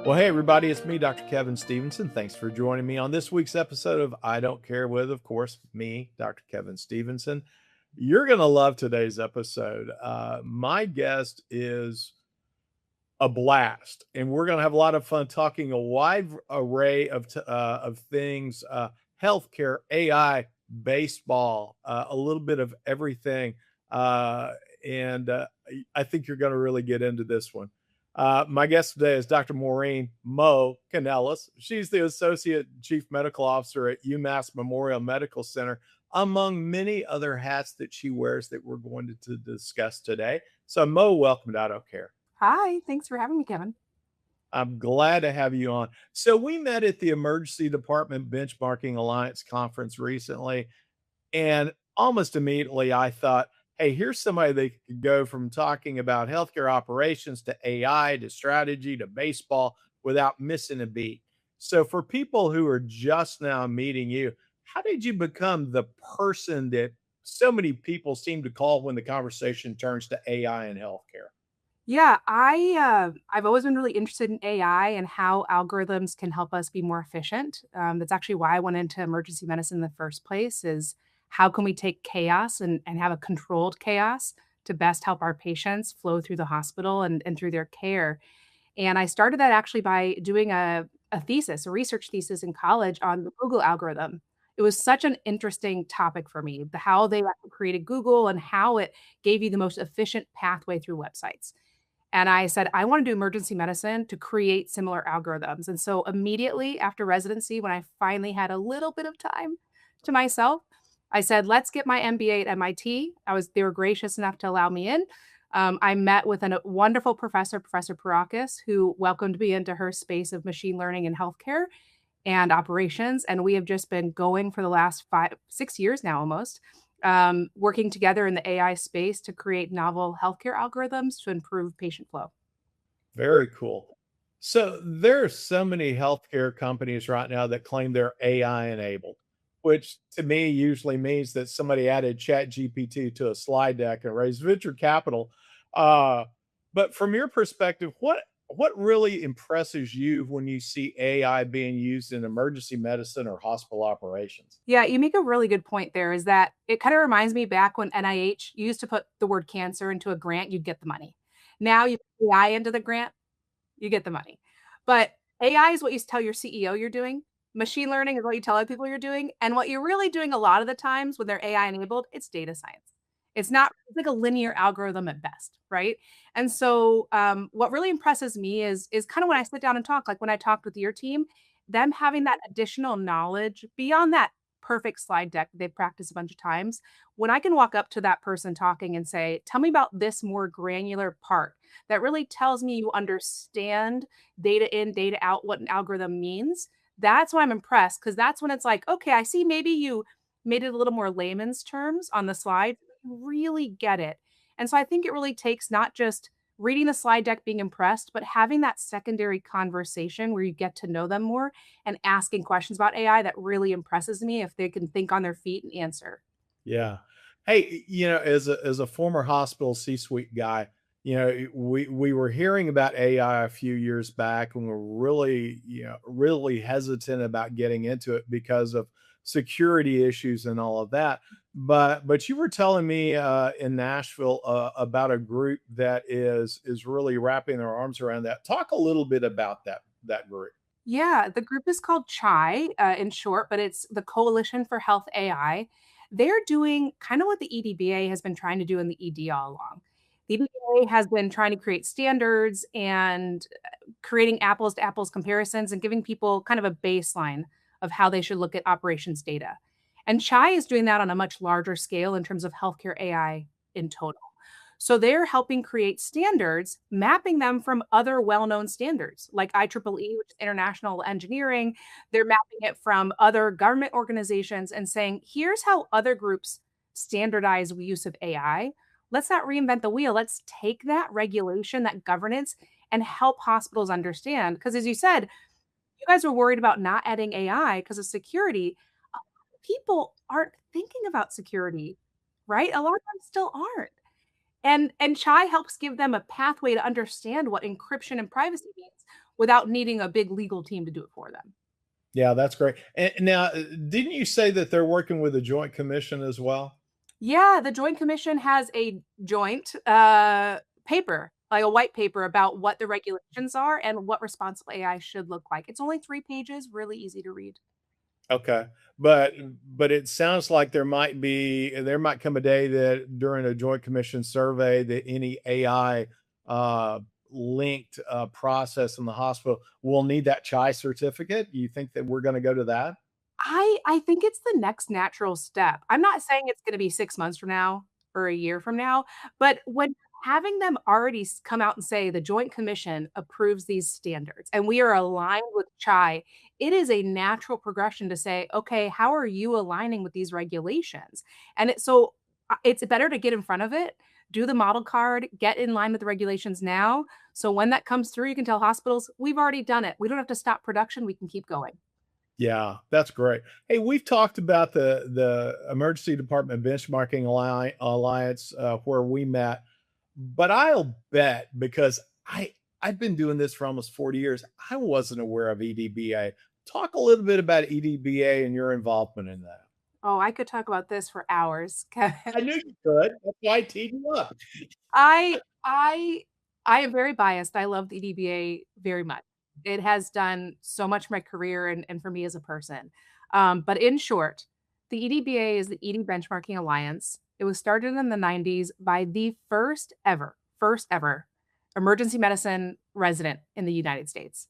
Well, hey, everybody, it's me, Dr. Kevin Stevenson. Thanks for joining me on this week's episode of I Don't Care with, of course, me, Dr. Kevin Stevenson. You're going to love today's episode. My guest is a blast, and we're going to have a lot of fun talking a wide array of things, healthcare, AI, baseball, a little bit of everything. And I think you're going to really get into this one. My guest today is Dr. Maureen Mo Canellas. She's the Associate Chief Medical Officer at UMass Memorial Medical Center, among many other hats that she wears that we're going to discuss today. So, Mo, welcome to I Don't Care. Hi, thanks for having me, Kevin. I'm glad to have you on. So, we met at the Emergency Department Benchmarking Alliance conference recently, and almost immediately I thought, hey, here's somebody that could go from talking about healthcare operations to AI to strategy to baseball without missing a beat. So, for people who are just now meeting you, how did you become the person that so many people seem to call when the conversation turns to AI and healthcare? I've always been really interested in AI and how algorithms can help us be more efficient. That's actually why I went into emergency medicine in the first place. Is how can we take chaos and have a controlled chaos to best help our patients flow through the hospital and through their care. And I started that actually by doing a research thesis in college on the Google algorithm. It was such an interesting topic for me, how they created Google and how it gave you the most efficient pathway through websites. And I said, I want to do emergency medicine to create similar algorithms. And so immediately after residency, when I finally had a little bit of time to myself, I said, let's get my MBA at MIT. They were gracious enough to allow me in. I met with a wonderful professor, Professor Parakis, who welcomed me into her space of machine learning and healthcare and operations. And we have just been going for the last 6 years now almost, working together in the AI space to create novel healthcare algorithms to improve patient flow. Very cool. So there are so many healthcare companies right now that claim they're AI enabled, which to me usually means that somebody added Chat GPT to a slide deck and raised venture capital. Uh, but from your perspective, what really impresses you when you see AI being used in emergency medicine or hospital operations? Yeah, you make a really good point there is that it kind of reminds me back when NIH used to put the word cancer into a grant, you'd get the money. Now you put AI into the grant, you get the money. But AI is what you tell your CEO you're doing. Machine learning is what you tell other people you're doing. And what you're really doing a lot of the times when they're AI enabled, it's data science. It's like a linear algorithm at best, right? And so what really impresses me is kind of when I sit down and talk, like when I talked with your team, them having that additional knowledge beyond that perfect slide deck they've practiced a bunch of times. When I can walk up to that person talking and say, tell me about this more granular part that really tells me you understand data in, data out, what an algorithm means. That's when I'm impressed because that's when it's like, okay, I see maybe you made it a little more layman's terms on the slide. You really get it. And so I think it really takes not just reading the slide deck, being impressed, but having that secondary conversation where you get to know them more and asking questions about AI that really impresses me if they can think on their feet and answer. Yeah. Hey, as a former hospital C-suite guy, we were hearing about AI a few years back, and we're really, really hesitant about getting into it because of security issues and all of that. But you were telling me in Nashville about a group that is really wrapping their arms around that. Talk a little bit about that group. Yeah, the group is called CHAI in short, but it's the Coalition for Health AI. They're doing kind of what the EDBA has been trying to do in the ED all along. The EDBA has been trying to create standards and creating apples to apples comparisons and giving people kind of a baseline of how they should look at operations data. And CHAI is doing that on a much larger scale in terms of healthcare AI in total. So they're helping create standards, mapping them from other well-known standards like IEEE, which is international engineering. They're mapping it from other government organizations and saying, here's how other groups standardize use of AI. Let's not reinvent the wheel. Let's take that regulation, that governance, and help hospitals understand. Because as you said, you guys were worried about not adding AI because of security. People aren't thinking about security, right? A lot of them still aren't. And Chai helps give them a pathway to understand what encryption and privacy means. without needing a big legal team to do it for them. Yeah, that's great. And now, didn't you say that they're working with the Joint Commission as well? Yeah, the Joint Commission has a joint paper, like a white paper about what the regulations are and what responsible AI should look like. It's only 3 pages, really easy to read. Okay. But but it sounds like there might come a day that during a Joint Commission survey that any AI uh, linked process in the hospital will need that CHI certificate. You think that we're going to go to that? I think it's the next natural step. I'm not saying it's gonna be 6 months from now or a year from now, but when having them already come out and say the Joint Commission approves these standards and we are aligned with CHI, it is a natural progression to say, okay, how are you aligning with these regulations? And it's better to get in front of it, do the model card, get in line with the regulations now. So when that comes through, you can tell hospitals, we've already done it. We don't have to stop production. We can keep going. Yeah, that's great. Hey, we've talked about the Emergency Department Benchmarking Alliance where we met, but I'll bet because I've been doing this for almost 40 years, I wasn't aware of EDBA. Talk a little bit about EDBA and your involvement in that. Oh, I could talk about this for hours, Kevin. I knew you could. That's why I teed you up. I I I am very biased. I love the EDBA very much. It has done so much for my career and for me as a person. But in short, the EDBA is the ED Benchmarking Alliance. It was started in the 90s by the first ever emergency medicine resident in the United States.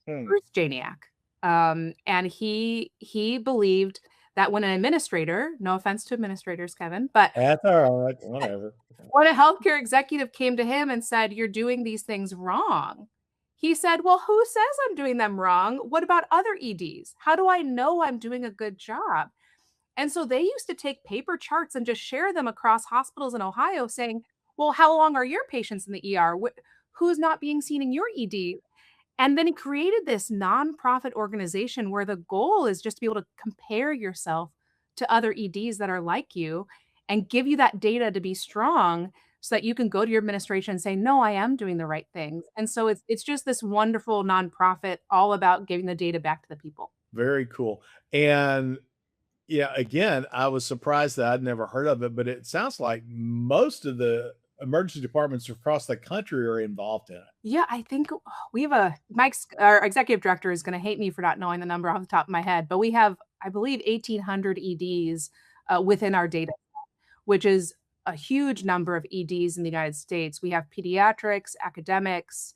Hmm. Bruce Janiak. And he believed that when an administrator, no offense to administrators, Kevin, but That's all right. Whatever. when a healthcare executive came to him and said, "You're doing these things wrong," he said, "Well, who says I'm doing them wrong? What about other EDs? How do I know I'm doing a good job?" And so they used to take paper charts and just share them across hospitals in Ohio saying, "Well, how long are your patients in the ER? Who's not being seen in your ED?" And then he created this nonprofit organization where the goal is just to be able to compare yourself to other EDs that are like you and give you that data to be strong so that you can go to your administration and say, "No, I am doing the right things." And so it's just this wonderful nonprofit all about giving the data back to the people. Very cool. And yeah, again, I was surprised that I'd never heard of it, but it sounds like most of the emergency departments across the country are involved in it. Yeah, I think we have our executive director is going to hate me for not knowing the number off the top of my head, but we have, I believe, 1,800 EDs within our data, which is a huge number of EDs in the United States. We have pediatrics, academics,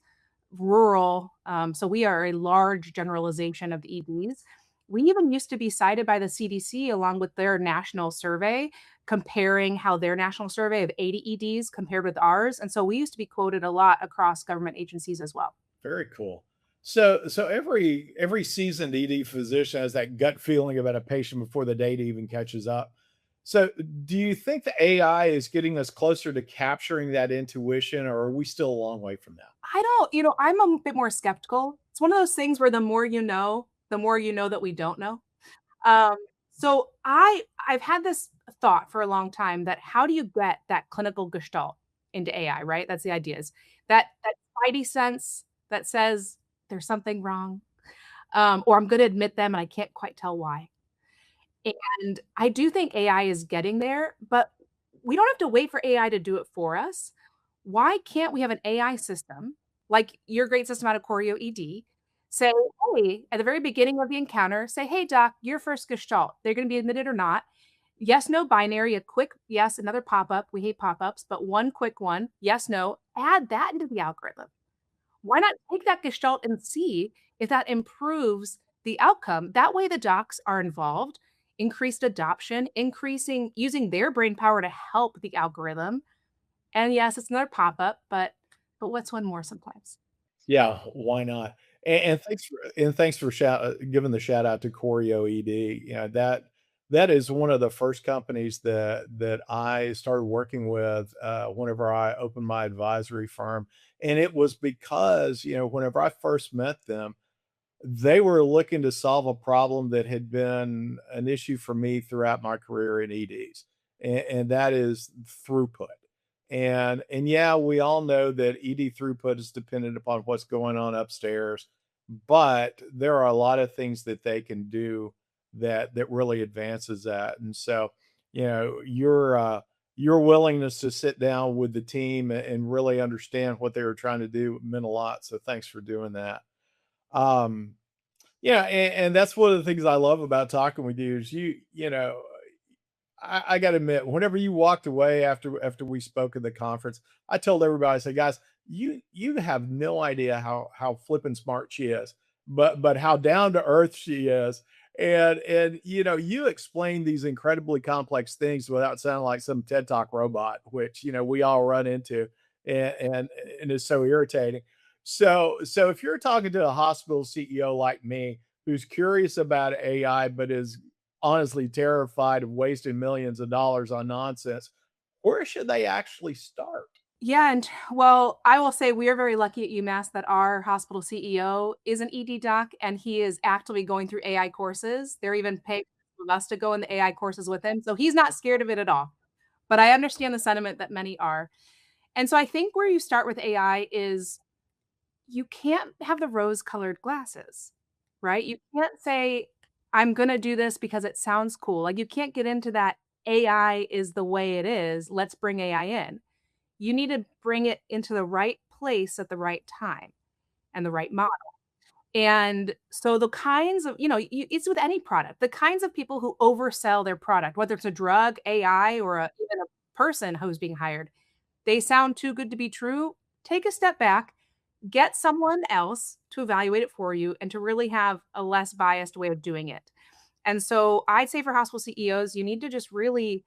rural. So we are a large generalization of EDs. We even used to be cited by the CDC along with their national survey, comparing how their national survey of 80 EDs compared with ours. And so we used to be quoted a lot across government agencies as well. Very cool. So every seasoned ED physician has that gut feeling about a patient before the data even catches up. So do you think the AI is getting us closer to capturing that intuition, or are we still a long way from that? I don't, I'm a bit more skeptical. It's one of those things where the more you know that we don't know. Um, so I've had this thought for a long time that how do you get that clinical gestalt into AI, right? That's the idea is that spidey sense that says there's something wrong, or I'm going to admit them and I can't quite tell why. And I do think AI is getting there, but we don't have to wait for AI to do it for us. Why can't we have an AI system like your great system out of Choreo ED say, hey, at the very beginning of the encounter, say, hey, doc, your first gestalt, they're going to be admitted or not. Yes, no binary, a quick yes, another pop up. We hate pop ups, but one quick one, yes, no, add that into the algorithm. Why not take that gestalt and see if that improves the outcome? That way, the docs are involved, increased adoption, increasing using their brain power to help the algorithm. And yes, it's another pop up, but what's one more sometimes? Yeah, why not? And thanks for giving the shout out to Choreo ED. You know, that is one of the first companies that I started working with whenever I opened my advisory firm, and it was because whenever I first met them, they were looking to solve a problem that had been an issue for me throughout my career in EDs, and that is throughput. And yeah, we all know that ED throughput is dependent upon what's going on upstairs. but there are a lot of things that they can do that really advances that. And so, your willingness to sit down with the team and really understand what they were trying to do meant a lot. So thanks for doing that. Um, yeah, and that's one of the things I love about talking with you is I gotta admit, whenever you walked away after we spoke at the conference, I told everybody, I said, "Guys, you have no idea how flippin' smart she is, but how down to earth she is." And you explain these incredibly complex things without sounding like some TED Talk robot, which we all run into, and is so irritating. So if you're talking to a hospital CEO like me, who's curious about AI but is honestly terrified of wasting millions of dollars on nonsense, where should they actually start? Yeah, and well, I will say we are very lucky at UMass that our hospital CEO is an ED doc, and he is actively going through AI courses. They're even paying us to go in the AI courses with him, so he's not scared of it at all. But I understand the sentiment that many are. And so I think where you start with AI is you can't have the rose-colored glasses, right? You can't say, "I'm gonna do this because it sounds cool." Like, you can't get into that AI is the way it is, let's bring AI in. You need to bring it into the right place at the right time and the right model. And so the kinds of, it's with any product, the kinds of people who oversell their product, whether it's a drug, AI, or even a person who's being hired, they sound too good to be true. Take a step back, get someone else to evaluate it for you and to really have a less biased way of doing it. And so I'd say for hospital CEOs, you need to just really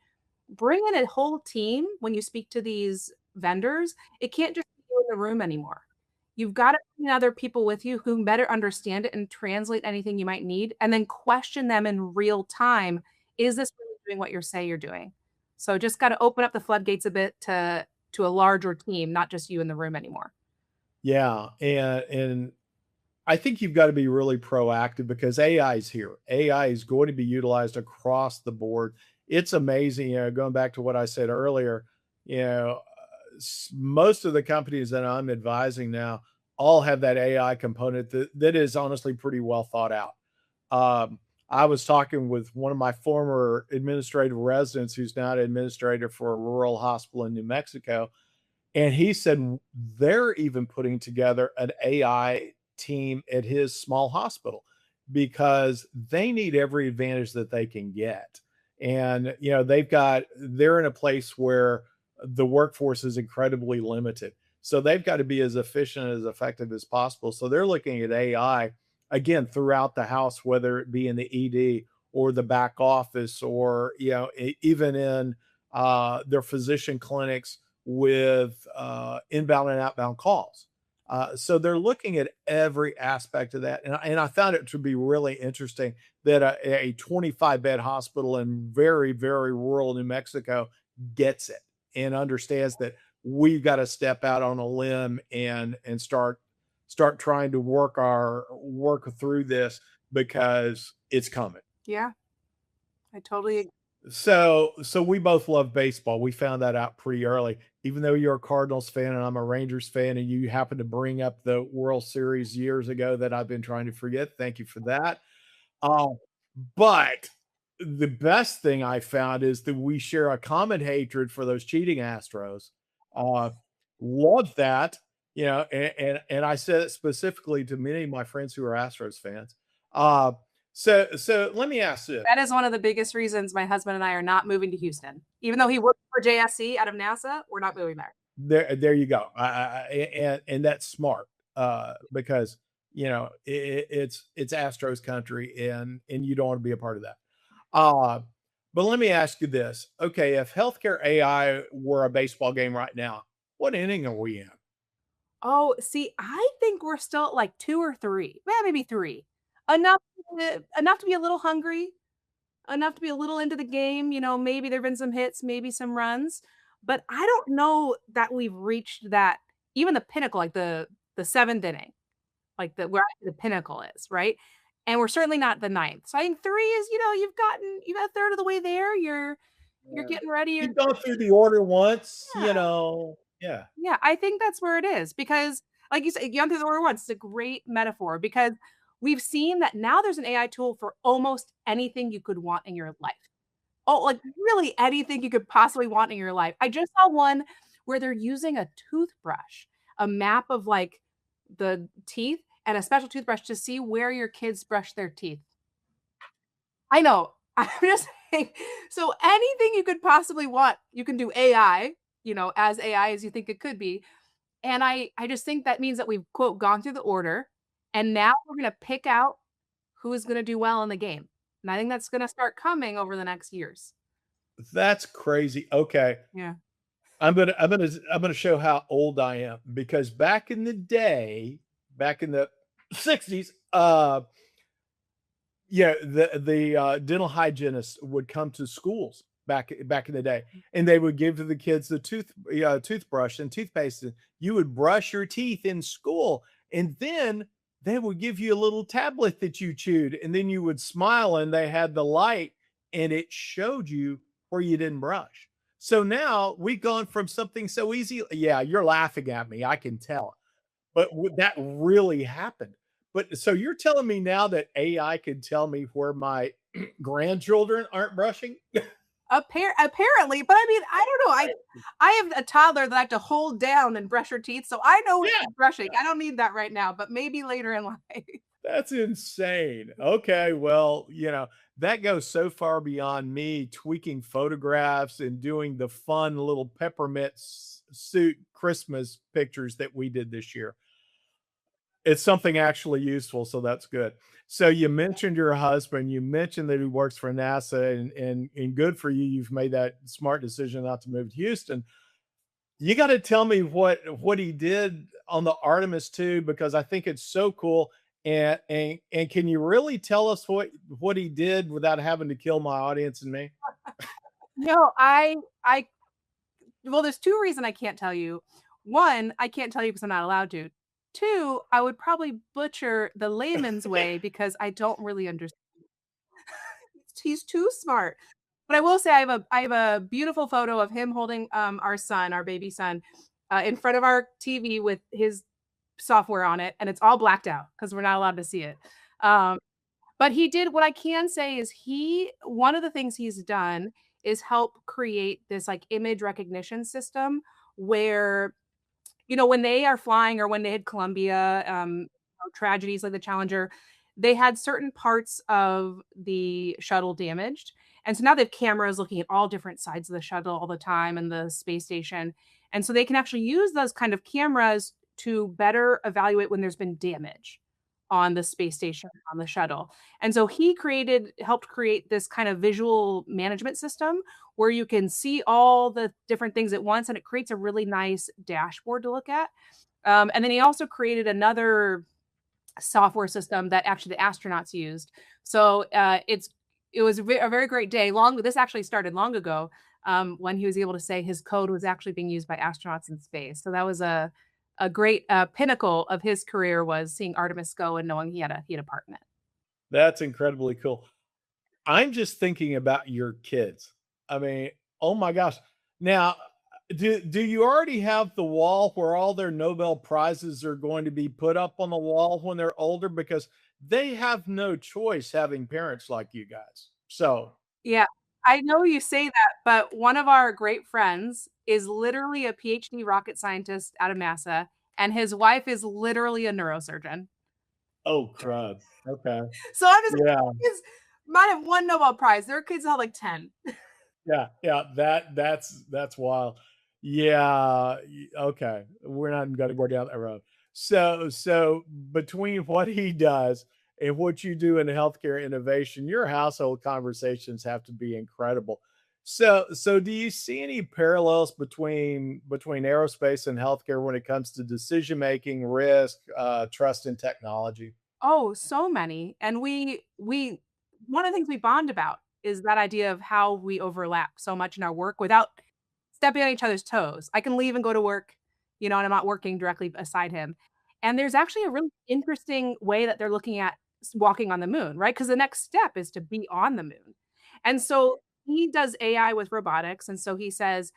bring in a whole team when you speak to these vendors. It can't just be you in the room anymore. You've got to bring other people with you who can better understand it and translate anything you might need, and then question them in real time. Is this really doing what you say you're doing? So just got to open up the floodgates a bit to a larger team, not just you in the room anymore. Yeah, and I think you've got to be really proactive because AI is here. AI is going to be utilized across the board. It's amazing, going back to what I said earlier, most of the companies that I'm advising now all have that AI component that is honestly pretty well thought out. I was talking with one of my former administrative residents who's now an administrator for a rural hospital in New Mexico, and he said they're even putting together an AI team at his small hospital because they need every advantage that they can get. And, they're in a place where the workforce is incredibly limited. So they've got to be as efficient, as effective as possible. So they're looking at AI again throughout the house, whether it be in the ED or the back office or, even in their physician clinics with inbound and outbound calls. So they're looking at every aspect of that. And I found it to be really interesting that a 25 bed hospital in very, very rural New Mexico gets it and understands that we've got to step out on a limb and start trying to work through this because it's coming. Yeah, I totally agree. So we both love baseball. We found that out pretty early. Even though you're a Cardinals fan and I'm a Rangers fan, and you happen to bring up the World Series years ago that I've been trying to forget. Thank you for that. Um, but the best thing I found is that we share a common hatred for those cheating Astros. Uh, love that, and I said it specifically to many of my friends who are Astros fans. Uh, so let me ask this. That is one of the biggest reasons my husband and I are not moving to Houston. Even though he works for JSC out of NASA, we're not moving there. There you go. And that's smart because it's Astros country, and you don't want to be a part of that. Uh, but let me ask you this: okay, if healthcare AI were a baseball game right now, what inning are we in? Oh, see, I think we're still at like 2 or 3. Yeah, maybe 3. Enough enough to be a little hungry, enough to be a little into the game, maybe there've been some hits, maybe some runs, but I don't know that we've reached that even the pinnacle, like the 7th inning, like where the pinnacle is, right? And we're certainly not the ninth. So I think 3 is, you've got a third of the way there. You're Yeah. getting ready. You're You've gone through the order once, yeah. yeah. Yeah, I think that's where it is because like you said, gone through the order once. It's a great metaphor because we've seen that now there's an AI tool for almost anything you could want in your life. Oh, like really anything you could possibly want in your life. I just saw one where they're using a toothbrush, a map of like the teeth and a special toothbrush to see where your kids brush their teeth. I know. I'm just saying. So anything you could possibly want, you can do AI, as AI as you think it could be. And I just think that means that we've quote gone through the order and now we're gonna pick out who is gonna do well in the game. And I think that's gonna start coming over the next years. That's crazy. Okay. Yeah. I'm gonna show how old I am because back in the day, back in the 60s, yeah, the dental hygienist would come to schools back in the day, and they would give to the kids the toothbrush and toothpaste. And you would brush your teeth in school, and then they would give you a little tablet that you chewed, and then you would smile, and they had the light, and it showed you where you didn't brush. So now we've gone from something so easy. Yeah, you're laughing at me. I can tell. But would that really happened. But so you're telling me now that AI could tell me where my grandchildren aren't brushing? Apparently, but I mean, I don't know. I have a toddler that I have to hold down and brush her teeth, so I know when Yeah, she's brushing. I don't need that right now, but maybe later in life. that's insane. Okay, well, that goes so far beyond me tweaking photographs and doing the fun little peppermint suit Christmas pictures that we did this year. It's something actually useful, so that's good. So you mentioned your husband, you mentioned that he works for NASA and good for you, you've made that smart decision not to move to Houston. You gotta tell me what he did on the Artemis 2 because I think it's so cool, and can you really tell us what he did without having to kill my audience and me? No, I well, there's 2 reasons I can't tell you. 1, I can't tell you because I'm not allowed to. 2, I would probably butcher the layman's way because I don't really understand. He's too smart. But I will say I have a beautiful photo of him holding, our son, our baby son, in front of our TV with his software on it, and it's all blacked out because 'cause we're not allowed to see it. Um, but he did what I can say is he one of the things he's done is help create this, like, image recognition system where when they are flying or when they had Columbia, tragedies like the Challenger, they had certain parts of the shuttle damaged. And so now they have cameras looking at all different sides of the shuttle all the time and the space station. And so they can actually use those kind of cameras to better evaluate when there's been damage on the space station, on the shuttle. And so he helped create this kind of visual management system where you can see all the different things at once and it creates a really nice dashboard to look at. And then he also created another software system that actually the astronauts used. So it was a very great day. This actually started long ago when he was able to say his code was actually being used by astronauts in space. So that was a great pinnacle of his career was seeing Artemis go and knowing he had a part in it. That's incredibly cool. I'm just thinking about your kids. I mean, oh my gosh. Now, do you already have the wall where all their Nobel prizes are going to be put up on the wall when they're older? Because they have no choice having parents like you guys. So, Yeah, I know you say that, but one of our great friends is literally a PhD rocket scientist out of NASA, and his wife is literally a neurosurgeon. oh crud. Okay. So I'm just Yeah. kids might have one Nobel Prize. Their kids have like 10. Yeah, yeah, that's wild. Yeah, okay, we're not gonna go down that road. So between what he does and what you do in healthcare innovation, your household conversations have to be incredible. So do you see any parallels between aerospace and healthcare when it comes to decision making, risk, trust in technology? Oh, so many. And we one of the things we bond about is that idea of how we overlap so much in our work without stepping on each other's toes. I can leave and go to work, and I'm not working directly beside him. And there's actually a really interesting way that they're looking at walking on the moon, right? Because the next step is to be on the moon. And so he does AI with robotics. And so he says,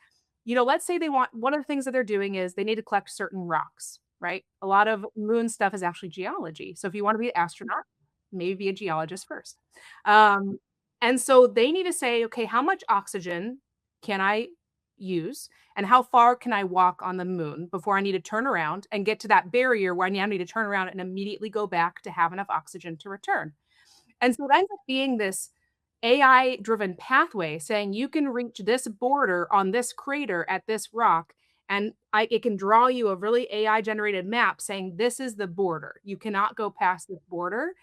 let's say they want one of the things that they're doing is they need to collect certain rocks. right? A lot of moon stuff is actually geology. So if you want to be an astronaut, maybe be a geologist first. Um, and so they need to say, okay, how much oxygen can I use? And how far can I walk on the moon before I need to turn around and get to that barrier where I now need to turn around and immediately go back to have enough oxygen to return? And so it ends up being this AI driven pathway saying you can reach this border on this crater at this rock. And it can draw you a really AI generated map saying this is the border. You cannot go past this border.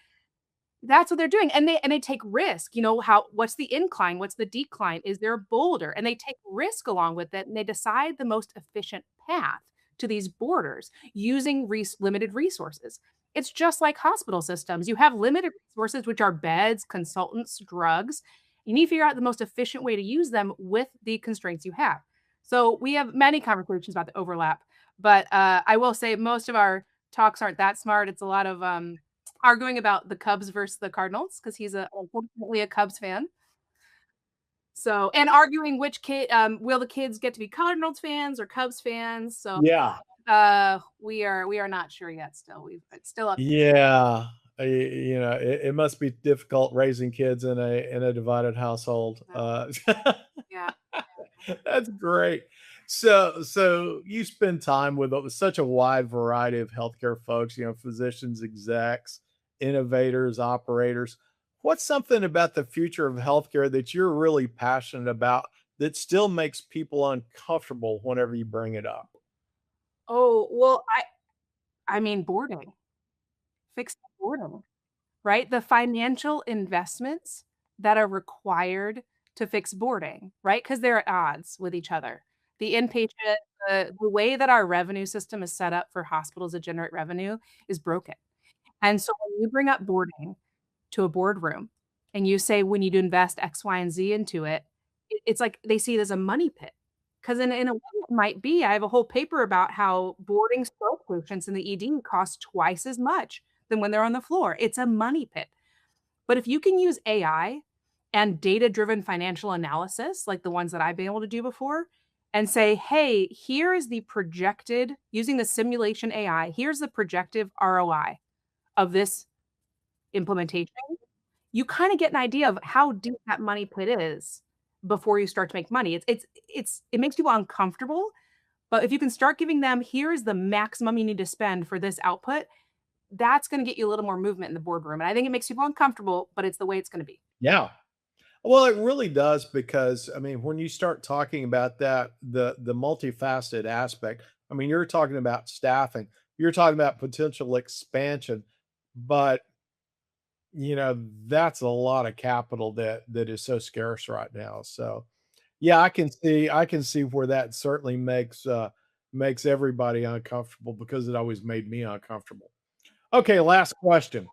That's what they're doing, and they take risk, how what's the incline, what's the decline, is there a boulder? And they take risk along with it, and they decide the most efficient path to these borders using limited resources. It's just like hospital systems. You have limited resources, which are beds, consultants, drugs. You need to figure out the most efficient way to use them with the constraints you have. So we have many conversations about the overlap, but I will say most of our talks aren't that smart. It's a lot of arguing about the Cubs versus the Cardinals because he's unfortunately a Cubs fan. So, and arguing which kid will the kids get to be Cardinals fans or Cubs fans. So, Yeah. we are not sure yet. Still, it's still up. Yeah. It must be difficult raising kids in a divided household. Yeah. That's great. So you spend time with such a wide variety of healthcare folks, physicians, execs, innovators, operators. What's something about the future of healthcare that you're really passionate about that still makes people uncomfortable whenever you bring it up? Oh well, I mean boarding, fix the boredom. Right? The financial investments that are required to fix boarding, right? Because they're at odds with each other. The inpatient, the way that our revenue system is set up for hospitals to generate revenue is broken. And so when you bring up boarding to a boardroom and you say we need to invest X, Y, and Z into it, it's like they see it as a money pit. Because in a way it might be. I have a whole paper about how boarding stroke patients in the ED cost twice as much than when they're on the floor. It's a money pit. But if you can use AI and data driven financial analysis, like the ones that I've been able to do before, and say, hey, here is the projected, using the simulation AI, here's the projected ROI of this implementation, you kind of get an idea of how deep that money pit is before you start to make money. It makes people uncomfortable, but if you can start giving them, here's the maximum you need to spend for this output, that's going to get you a little more movement in the boardroom. And I think it makes people uncomfortable, but it's the way it's going to be. Yeah. Well, it really does because I mean, when you start talking about that, the multifaceted aspect, I mean, you're talking about staffing, you're talking about potential expansion, but that's a lot of capital that is so scarce right now. So yeah, I can see where that certainly makes everybody uncomfortable because it always made me uncomfortable. Okay, last question.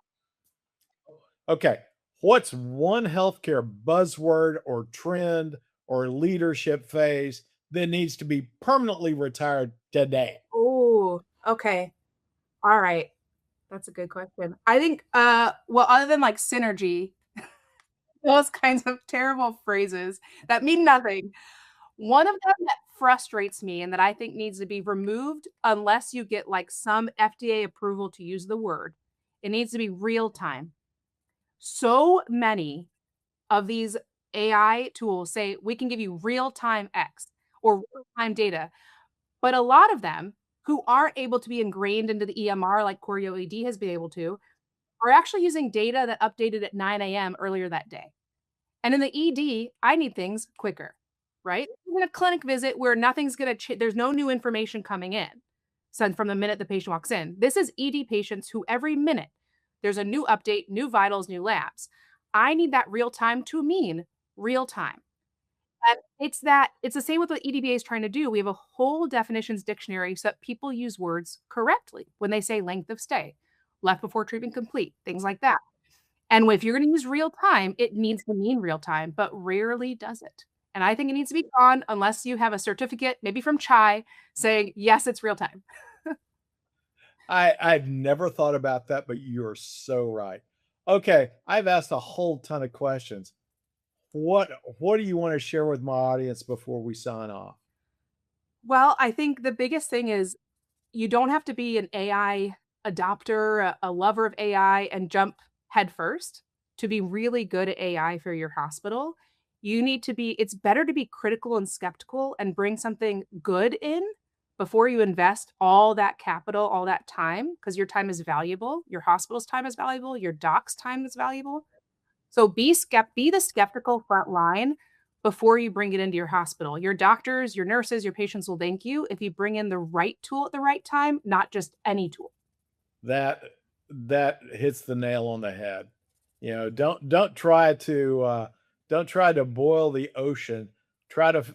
Okay. What's one healthcare buzzword or trend or leadership phase that needs to be permanently retired today? Oh, okay. All right. That's a good question. I think, well, other than like synergy, those kinds of terrible phrases that mean nothing, one of them that frustrates me and that I think needs to be removed unless you get like some FDA approval to use the word, it needs to be real time. So many of these AI tools say we can give you real time X or real time data, but a lot of them who aren't able to be ingrained into the EMR like Choreo ED has been able to are actually using data that updated at 9 a.m. earlier that day. And in the ED, I need things quicker, right? In a clinic visit where nothing's going to there's no new information coming in. So from the minute the patient walks in. This is ED patients who every minute there's a new update, new vitals, new labs. I need that real time to mean real time. And it's the same with what EDBA is trying to do. We have a whole definitions dictionary so that people use words correctly when they say length of stay, left before treatment complete, things like that. And if you're going to use real time, it needs to mean real time, but rarely does it. And I think it needs to be gone unless you have a certificate, maybe from Chai, saying, yes, it's real time. I've never thought about that, but you're so right. Okay, I've asked a whole ton of questions. What do you want to share with my audience before we sign off? Well, I think the biggest thing is you don't have to be an AI adopter, a lover of AI, and jump headfirst to be really good at AI for your hospital. You need to be, it's better to be critical and skeptical and bring something good in before you invest all that capital, all that time, because your time is valuable. Your hospital's time is valuable. Your doc's time is valuable. So be the skeptical front line before you bring it into your hospital. Your doctors, your nurses, your patients will thank you if you bring in the right tool at the right time, not just any tool. That that hits the nail on the head. You know, don't try to boil the ocean. Try to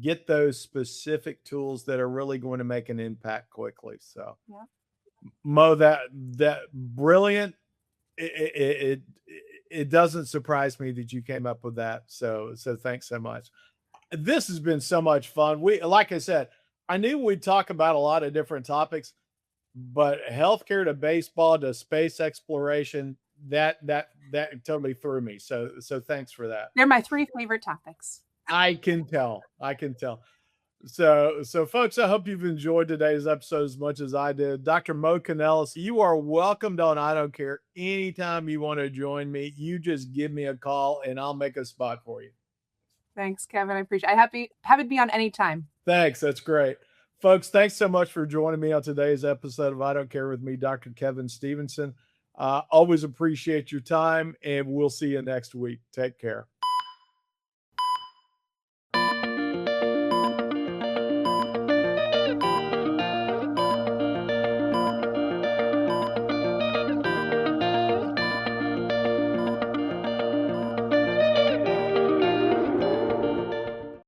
get those specific tools that are really going to make an impact quickly. So, Yeah. Mo, that brilliant. It it doesn't surprise me that you came up with that. So thanks so much. This has been so much fun. We, like I said, I knew we'd talk about a lot of different topics, but healthcare to baseball to space exploration, that totally threw me. So thanks for that. They're my three favorite topics. I can tell. I can tell. So folks, I hope you've enjoyed today's episode as much as I did. Dr. Mo Canellas, you are welcomed on I Don't Care anytime you want to join me. You just give me a call and I'll make a spot for you. Thanks, Kevin. I appreciate it. Happy to be on anytime. Thanks. That's great. Folks, thanks so much for joining me on today's episode of I Don't Care with me, Dr. Kevin Stevenson. Always appreciate your time, and we'll see you next week. Take care.